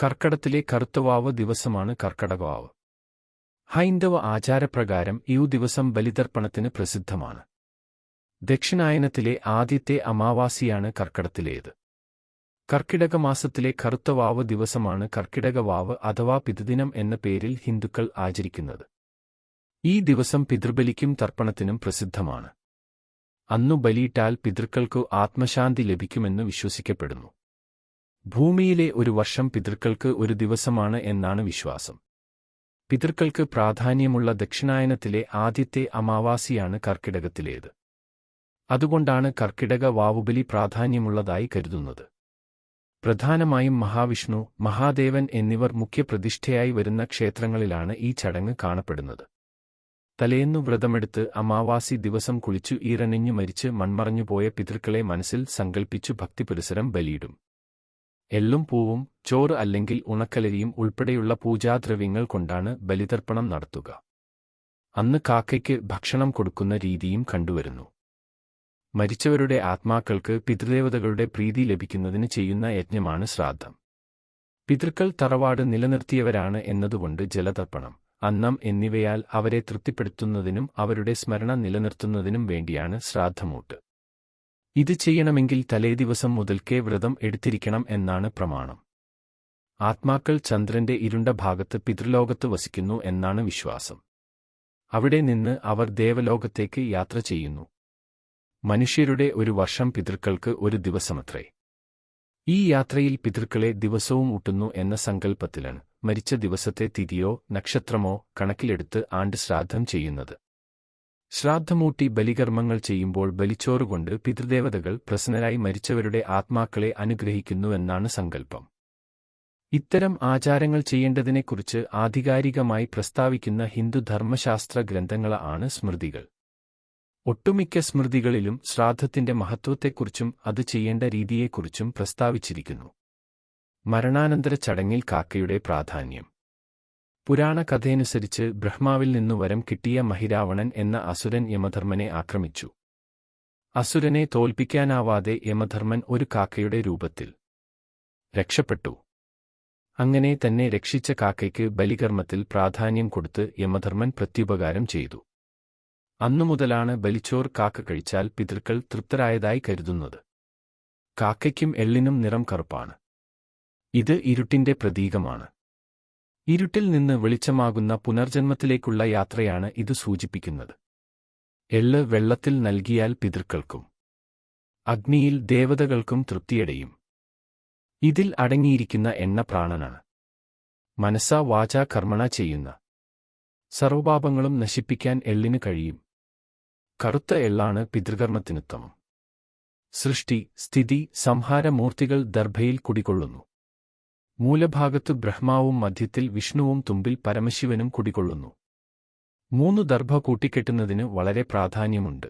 കർക്കടത്തിലെ കറുത്തവാവ് ദിവസമാണ് കർക്കടകവാവ്. ഹൈന്ദവ ആചാരപ്രകാരം ഈ ദിവസം ബലിതർപ്പണത്തിന് പ്രസിദ്ധമാണ്. ദക്ഷിണായനത്തിലെ ആദ്യത്തെ അമാവാസിയാണ് കർക്കടത്തിലേത്. കർക്കിടക മാസത്തിലെ കറുത്തവാവ് ദിവസമാണ് കർക്കിടകവാവ് അഥവാ പിതൃദിനം എന്ന പേരിൽ ഹിന്ദുക്കൾ ആചരിക്കുന്നത്. ഈ ദിവസം പിതൃബലിക്കും തർപ്പണത്തിനും പ്രസിദ്ധമാണ്. അന്നു ബലിയിട്ടാൽ പിതൃക്കൾക്കു ആത്മശാന്തി ലഭിക്കുമെന്ന് വിശ്വസിക്കപ്പെടുന്നു. ഭൂമിയിലെ ഒരു വർഷം പിതൃക്കൾക്ക് ഒരു ദിവസമാണ് എന്നാണ് വിശ്വാസം. പിതൃക്കൾക്ക് പ്രാധാന്യമുള്ള ദക്ഷിണായനത്തിലെ ആദ്യത്തെ അമാവാസിയാണ് കർക്കിടകത്തിലേത്. അതുകൊണ്ടാണ് കർക്കിടക വാവുബലി പ്രാധാന്യമുള്ളതായി കരുതുന്നത്. പ്രധാനമായും മഹാവിഷ്ണു, മഹാദേവൻ എന്നിവർ മുഖ്യപ്രതിഷ്ഠയായി വരുന്ന ക്ഷേത്രങ്ങളിലാണ് ഈ ചടങ്ങ് കാണപ്പെടുന്നത്. തലേന്നു വ്രതമെടുത്ത് അമാവാസി ദിവസം കുളിച്ചു ഈറണിഞ്ഞു മരിച്ച് മൺമറഞ്ഞുപോയ പിതൃക്കളെ മനസ്സിൽ സങ്കൽപ്പിച്ചു ഭക്തിപുരസരം ബലിയിടും. എള്ളും പൂവും ചോറ് അല്ലെങ്കിൽ ഉണക്കലരിയും ഉൾപ്പെടെയുള്ള പൂജാദ്രവ്യങ്ങൾ കൊണ്ടാണ് ബലിതർപ്പണം നടത്തുക. അന്ന് കാക്കയ്ക്ക് ഭക്ഷണം കൊടുക്കുന്ന രീതിയും കണ്ടുവരുന്നു. മരിച്ചവരുടെ ആത്മാക്കൾക്ക് പിതൃദേവതകളുടെ പ്രീതി ലഭിക്കുന്നതിന് ചെയ്യുന്ന യജ്ഞമാണ് ശ്രാദ്ധം. പിതൃക്കൾ തറവാട് നിലനിർത്തിയവരാണ് എന്നതുകൊണ്ട് ജലതർപ്പണം, അന്നം എന്നിവയാൽ അവരെ തൃപ്തിപ്പെടുത്തുന്നതിനും അവരുടെ സ്മരണ നിലനിർത്തുന്നതിനും വേണ്ടിയാണ് ശ്രാദ്ധമൂട്ട്. ഇത് ചെയ്യണമെങ്കിൽ തലേദിവസം മുതൽക്കേ വ്രതം എടുത്തിരിക്കണം എന്നാണ് പ്രമാണം. ആത്മാക്കൾ ചന്ദ്രന്റെ ഇരുണ്ട ഭാഗത്ത് പിതൃലോകത്ത് വസിക്കുന്നു എന്നാണ് വിശ്വാസം. അവിടെ നിന്ന് അവർ ദേവലോകത്തേക്ക് യാത്ര ചെയ്യുന്നു. മനുഷ്യരുടെ ഒരു വർഷം പിതൃക്കൾക്ക് ഒരു ദിവസമത്രേ. ഈ യാത്രയിൽ പിതൃക്കളെ ദിവസവും ഊട്ടുന്നു എന്ന സങ്കല്പത്തിലാണ് മരിച്ച ദിവസത്തെ തിഥിയോ നക്ഷത്രമോ കണക്കിലെടുത്ത് ആണ്ട് ശ്രാദ്ധം ചെയ്യുന്നത്. ശ്രാദ്ധമൂട്ടി ബലികർമ്മങ്ങൾ ചെയ്യുമ്പോൾ ബലിച്ചോറുകൊണ്ട് പിതൃദേവതകൾ പ്രസന്നരായി മരിച്ചവരുടെ ആത്മാക്കളെ അനുഗ്രഹിക്കുന്നുവെന്നാണ് സങ്കല്പം. ഇത്തരം ആചാരങ്ങൾ ചെയ്യേണ്ടതിനെക്കുറിച്ച് ആധികാരികമായി പ്രസ്താവിക്കുന്ന ഹിന്ദു ധർമ്മശാസ്ത്ര ഗ്രന്ഥങ്ങളാണ് സ്മൃതികൾ. ഒട്ടുമിക്ക സ്മൃതികളിലും ശ്രാദ്ധത്തിന്റെ മഹത്വത്തെക്കുറിച്ചും അത് ചെയ്യേണ്ട രീതിയെക്കുറിച്ചും പ്രസ്താവിച്ചിരിക്കുന്നു. മരണാനന്തര ചടങ്ങിൽ കാക്കയുടെ പ്രാധാന്യം. പുരാണ കഥയനുസരിച്ച് ബ്രഹ്മാവിൽ നിന്നു വരം കിട്ടിയ മഹിരാവണൻ എന്ന അസുരൻ യമധർമ്മനെ ആക്രമിച്ചു. അസുരനെ തോൽപ്പിക്കാനാവാതെ യമധർമ്മൻ ഒരു കാക്കയുടെ രൂപത്തിൽ രക്ഷപ്പെട്ടു. അങ്ങനെ തന്നെ രക്ഷിച്ച കാക്കയ്ക്ക് ബലികർമ്മത്തിൽ പ്രാധാന്യം കൊടുത്ത് യമധർമ്മൻ പ്രത്യുപകാരം ചെയ്തു. അന്നുമുതലാണ് ബലിച്ചോർ കാക്ക കഴിച്ചാൽ പിതൃക്കൾ തൃപ്തരായതായി കരുതുന്നത്. കാക്കയ്ക്കും എള്ളിനും നിറം കറുപ്പാണ്. ഇത് ഇരുട്ടിന്റെ പ്രതീകമാണ്. ഇരുട്ടിൽ നിന്ന് വെളിച്ചമാകുന്ന പുനർജന്മത്തിലേക്കുള്ള യാത്രയാണ് ഇത് സൂചിപ്പിക്കുന്നത്. എള്ള് വെള്ളത്തിൽ നൽകിയാൽ പിതൃക്കൾക്കും അഗ്നിയിൽ ദേവതകൾക്കും തൃപ്തിയടയും. ഇതിൽ അടങ്ങിയിരിക്കുന്ന എണ്ണ പ്രാണനാണ്. മനസ്സാ വാചാ കർമ്മണ ചെയ്യുന്ന സർവ്വപാപങ്ങളും നശിപ്പിക്കാൻ എള്ളിന് കഴിയും. കറുത്ത എള്ളാണ് പിതൃകർമ്മത്തിനുത്തമം. സൃഷ്ടി, സ്ഥിതി, സംഹാരമൂർത്തികൾ ദർഭയിൽ കുടികൊള്ളുന്നു. മൂലഭാഗത്ത് ബ്രഹ്മാവും മധ്യത്തിൽ വിഷ്ണുവും തുമ്പിൽ പരമശിവനും കുടികൊള്ളുന്നു. 3 ദർഭ കൂട്ടിക്കെട്ടുന്നതിന് വളരെ പ്രാധാന്യമുണ്ട്.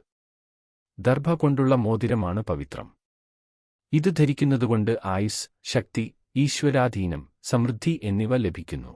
ദർഭ കൊണ്ടുള്ള മോതിരമാണ് പവിത്രം. ഇത് ധരിക്കുന്നതുകൊണ്ട് ആയുസ്, ശക്തി, ഈശ്വരാധീനം, സമൃദ്ധി എന്നിവ ലഭിക്കുന്നു.